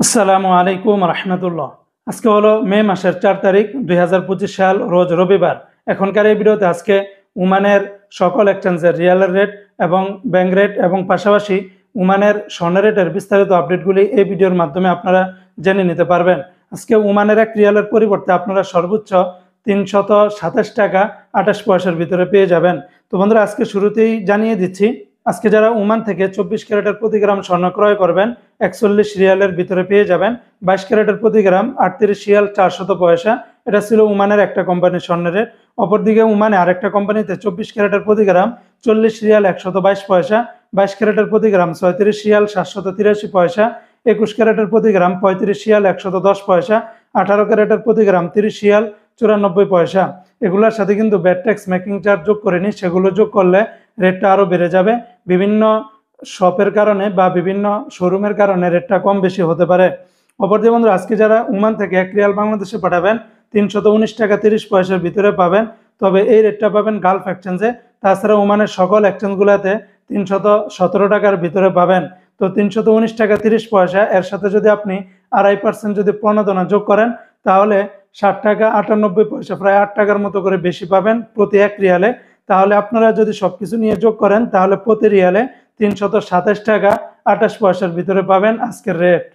আসসালামু আলাইকুম রহমতুল্লাহ। আজকে হলো মে মাসের 4 তারিখ 2025 সাল, রোজ রবিবার। এখনকার এই ভিডিওতে আজকে ওমানের সকল এক্সচেঞ্জের রিয়ালের রেট এবং ব্যাংক রেট এবং পাশাপাশি ওমানের স্বর্ণ রেটের বিস্তারিত আপডেটগুলি এই ভিডিওর মাধ্যমে আপনারা জেনে নিতে পারবেন। আজকে ওমানের এক রিয়ালের পরিবর্তে আপনারা সর্বোচ্চ 327 টাকা 28 পয়সার ভিতরে পেয়ে যাবেন। তো বন্ধুরা, আজকে শুরুতেই জানিয়ে দিচ্ছি, আজকে যারা ওমান থেকে 24 ক্যারেটের প্রতি গ্রাম স্বর্ণ ক্রয় করবেন 41 রিয়ালের ভিতরে পেয়ে যাবেন 22 ক্যারেটের প্রতি গ্রাম 38 রিয়াল 400 পয়সা। এটা ছিল ওমানের একটা কোম্পানির স্বর্ণের রেট। অপরদিকে ওমানে আরেকটা কোম্পানিতে 24 ক্যারেটের প্রতি গ্রাম 40 রিয়াল 122 পয়সা, 22 ক্যারেটের প্রতি গ্রাম 36 রিয়াল 783 পয়সা, 21 ক্যারেটের প্রতি গ্রাম 35 রিয়াল 110 পয়সা, 18 ক্যারেটের প্রতি গ্রাম 30 রিয়াল 94 পয়সা। এগুলোর সাথে কিন্তু ব্যাট ট্যাক্স মেকিং চার্জ যোগ করেনি, সেগুলো যোগ করলে রেটটা আরও বেড়ে যাবে। বিভিন্ন শপের কারণে বা বিভিন্ন শোরুমের কারণে রেটটা কম বেশি হতে পারে। অপরদিকে বন্ধুরা, আজকে যারা ওমান থেকে 1 রিয়াল বাংলাদেশে পাঠাবেন 319 টাকা 30 পয়সার ভিতরে পাবেন, তবে এই রেটটা পাবেন গালফ এক্সচেঞ্জে। তাছাড়া ওমানের সকল এক্সচেঞ্জগুলোতে 317 টাকার ভিতরে পাবেন। তো 319 টাকা 30 পয়সা, এর সাথে যদি আপনি 2.5% যদি প্রণোদনা যোগ করেন তাহলে 60 টাকা 98 পয়সা, প্রায় 8 টাকার মতো করে বেশি পাবেন প্রতি 1 রিয়ালে। তাহলে আপনারা যদি সবকিছু নিয়ে যোগ করেন তাহলে প্রতি রিয়ালে 327 টাকা 28 পয়সার ভিতরে পাবেন আজকের রেট।